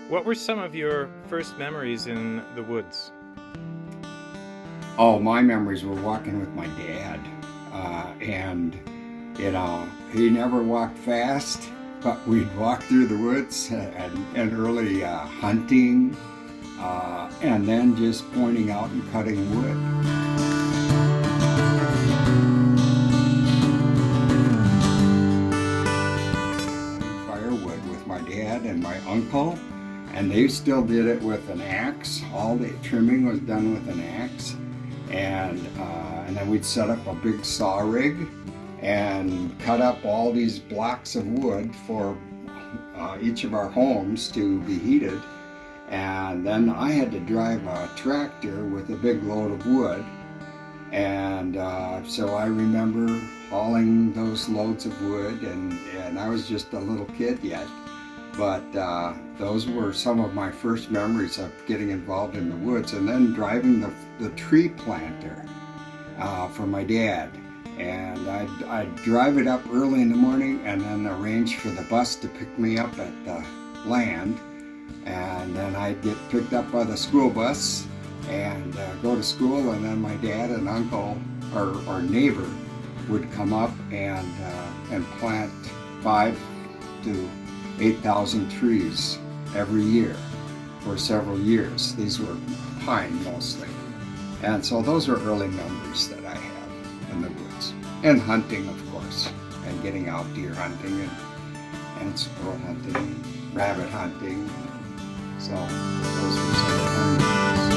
What were some of your first memories in the woods? Oh, my memories were walking with my dad. And, you know, he never walked fast, but we'd walk through the woods and early hunting, and then just pointing out and cutting wood. Firewood with my dad and my uncle, and they still did it with an axe. All the trimming was done with an axe, and then we'd set up a big saw rig and cut up all these blocks of wood for each of our homes to be heated. And then I had to drive a tractor with a big load of wood, and so I remember hauling those loads of wood, and I was just a little kid yet, but those were some of my first memories of getting involved in the woods. And then driving the tree planter for my dad, and I'd drive it up early in the morning and then arrange for the bus to pick me up at the land, and then I'd get picked up by the school bus and go to school, and then my dad and uncle or neighbor would come up and plant 5,000 to 8,000 trees every year for several years. These were pine mostly. And so those are early memories that I have in the woods. And hunting, of course, and getting out deer hunting and squirrel hunting and rabbit hunting. So those were some of my memories.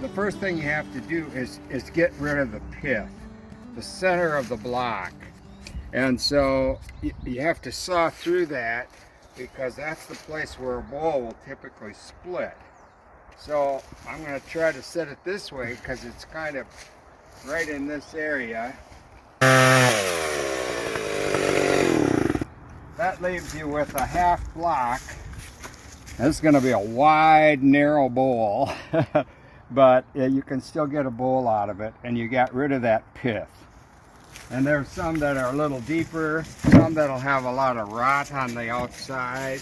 The first thing you have to do is get rid of the pith, the center of the block. And so you have to saw through that, because that's the place where a bowl will typically split. So I'm going to try to set it this way because it's kind of right in this area. That leaves you with a half block. This is going to be a wide, narrow bowl. But you can still get a bowl out of it, and you got rid of that pith. And there's some that are a little deeper, some that'll have a lot of rot on the outside.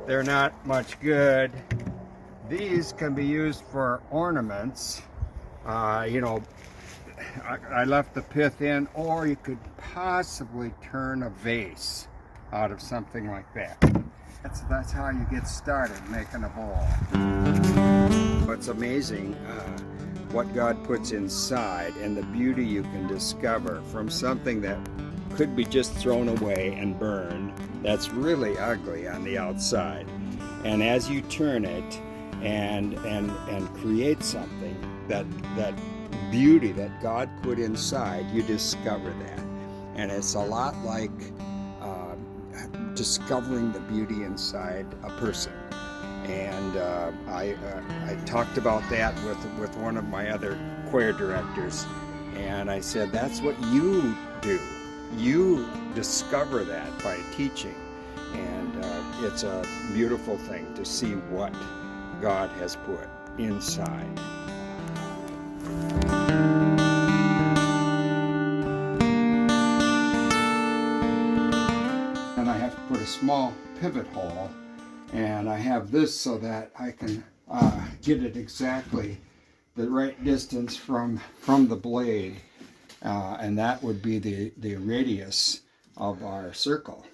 They're not much good. These can be used for ornaments. You know, I left the pith in, or you could possibly turn a vase out of something like that. That's how you get started making a bowl. It's amazing what God puts inside and the beauty you can discover from something that could be just thrown away and burned, that's really ugly on the outside. And as you turn it and create something, that beauty that God put inside, you discover that. And it's a lot like discovering the beauty inside a person. And I talked about that with one of my other choir directors, and I said, that's what you do. You discover that by teaching, and it's a beautiful thing to see what God has put inside. And I have to put a small pivot hole, and I have this so that I can get it exactly the right distance from the blade, and that would be the radius of our circle.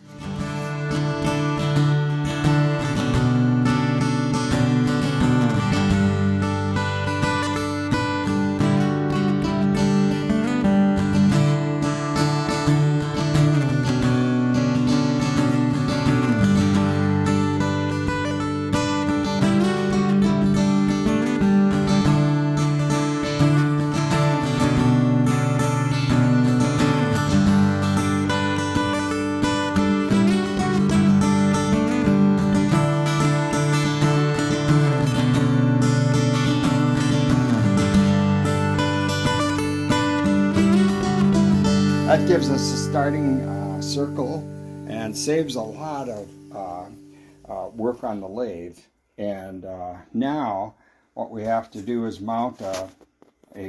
That gives us a starting circle, and and saves a lot of work on the lathe. And now what we have to do is mount a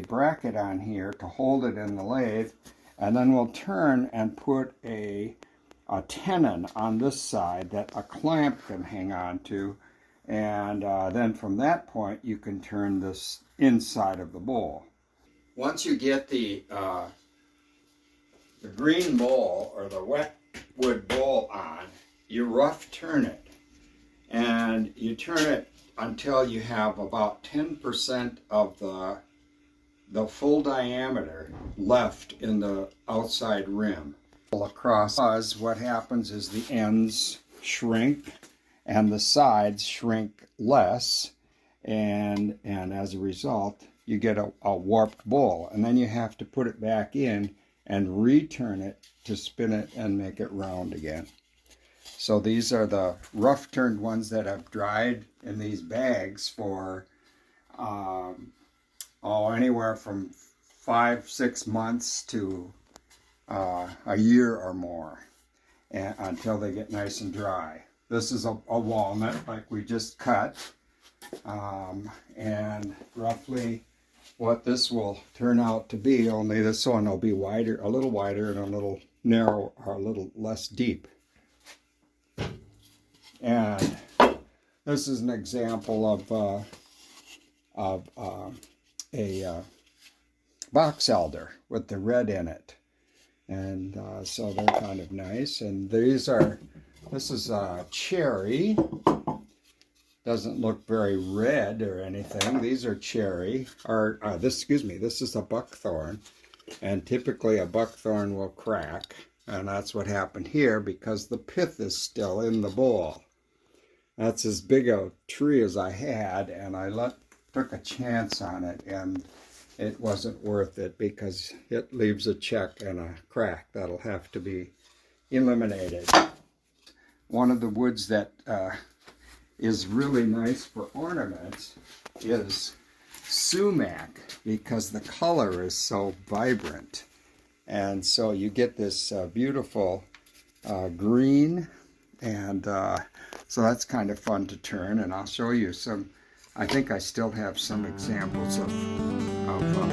bracket on here to hold it in the lathe, and then we'll turn and put a tenon on this side that a clamp can hang on to, and then from that point you can turn this inside of the bowl. Once you get the green bowl or the wet wood bowl on, you rough turn it, and you turn it until you have about 10% of the full diameter left in the outside rim. Across, what happens is the ends shrink and the sides shrink less, and as a result you get a warped bowl, and then you have to put it back in and return it to spin it and make it round again. So these are the rough turned ones that have dried in these bags for anywhere from 5-6 months to a year or more, and until they get nice and dry. This is a walnut like we just cut, and roughly what this will turn out to be, only this one will be wider, a little wider, and a little narrow, or a little less deep. And this is an example of a box elder with the red in it, and so they're kind of nice. And this is cherry. Doesn't look very red or anything. These are cherry, or this is a buckthorn, and typically a buckthorn will crack, and that's what happened here because the pith is still in the bowl. That's as big a tree as I had, and I took a chance on it, and it wasn't worth it because it leaves a check and a crack that'll have to be eliminated. One of the woods that is really nice for ornaments is sumac, because the color is so vibrant, and so you get this beautiful green, and so that's kind of fun to turn. And I'll show you some. I think I still have some examples of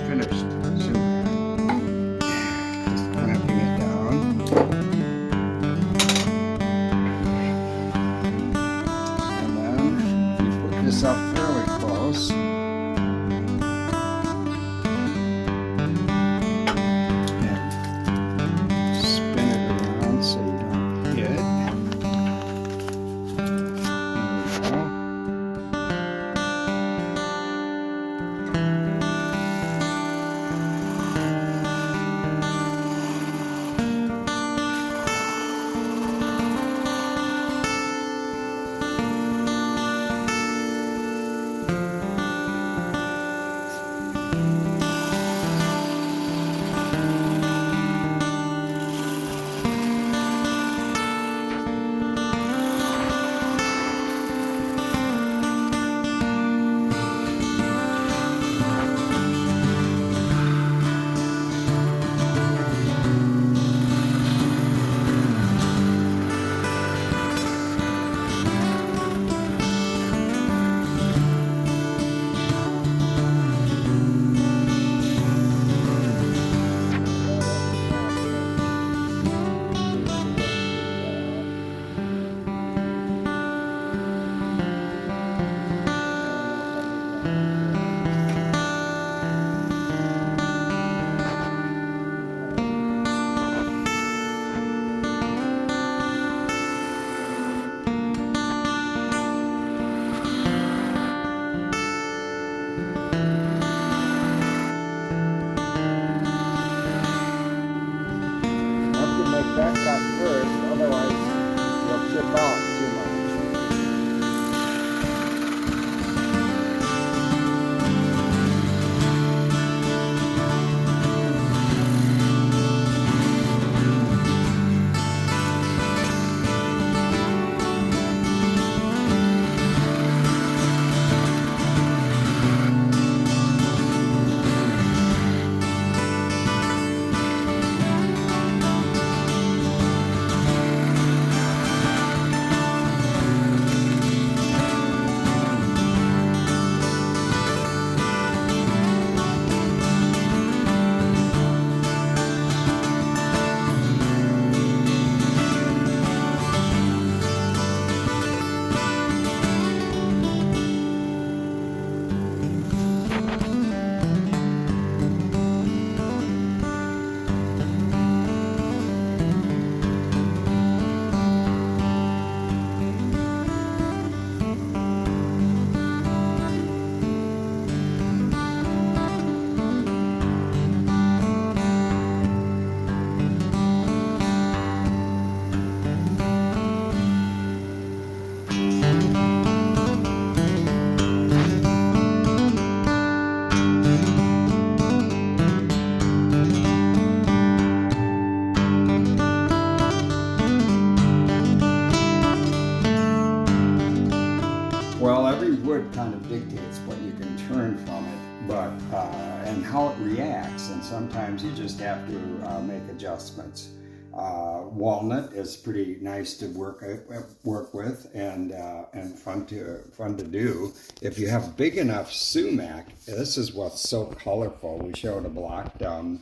finished sumac. Just clamping it down. This up fairly close, and spin it around so you don't hit. There we wood kind of dictates what you can turn from it, but and how it reacts, and sometimes you just have to make adjustments. Walnut is pretty nice to work with and fun to do. If you have big enough sumac, this is what's so colorful. We showed a block down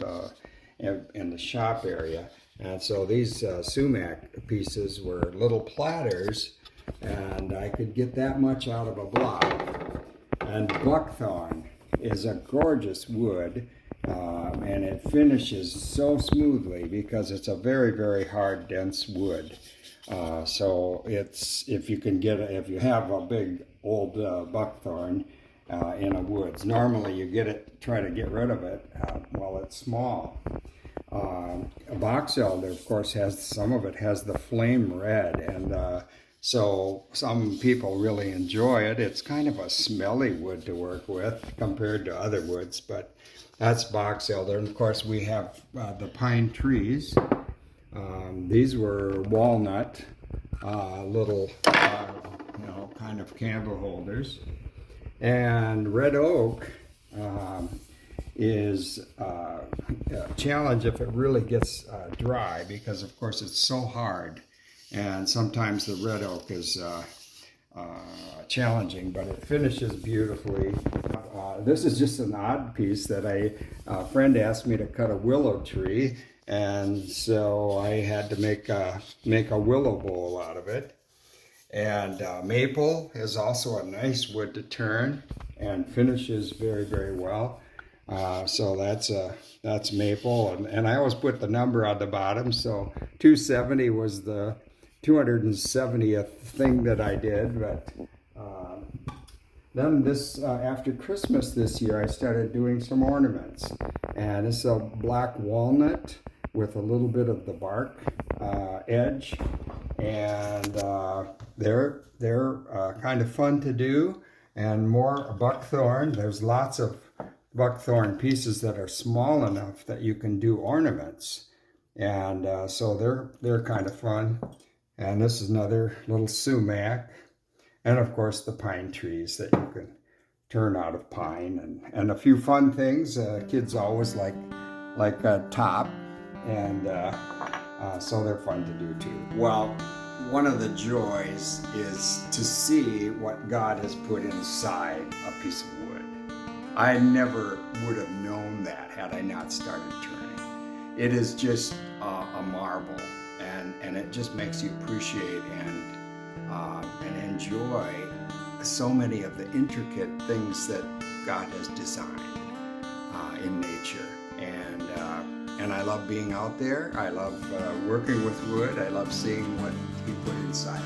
in the shop area, and so these sumac pieces were little platters, and I could get that much out of a block. And buckthorn is a gorgeous wood. And it finishes so smoothly because it's a very, very hard, dense wood. So it's if you have a big old buckthorn in a woods, normally you try to get rid of it while it's small. A box elder, of course, some of it has the flame red, and so some people really enjoy it. It's kind of a smelly wood to work with compared to other woods, but that's box elder. And of course, we have the pine trees. These were walnut, little, kind of candle holders. And red oak is a challenge if it really gets dry, because of course it's so hard. And sometimes the red oak is challenging, but it finishes beautifully. This is just an odd piece that a friend asked me to cut a willow tree, and so I had to make a willow bowl out of it. And maple is also a nice wood to turn and finishes very, very well. So that's maple, and I always put the number on the bottom. So 270 was the 270th thing that I did, but then after Christmas this year, I started doing some ornaments, and it's a black walnut with a little bit of the bark edge, and they're kind of fun to do. And more buckthorn. There's lots of buckthorn pieces that are small enough that you can do ornaments, and so they're kind of fun. And this is another little sumac. And of course the pine trees that you can turn out of pine, and a few fun things. Kids always like a top, and so they're fun to do too. Well, one of the joys is to see what God has put inside a piece of wood. I never would have known that had I not started turning. It is just a marvel, and it just makes you appreciate and enjoy so many of the intricate things that God has designed in nature. And I love being out there. I love working with wood. I love seeing what He put inside.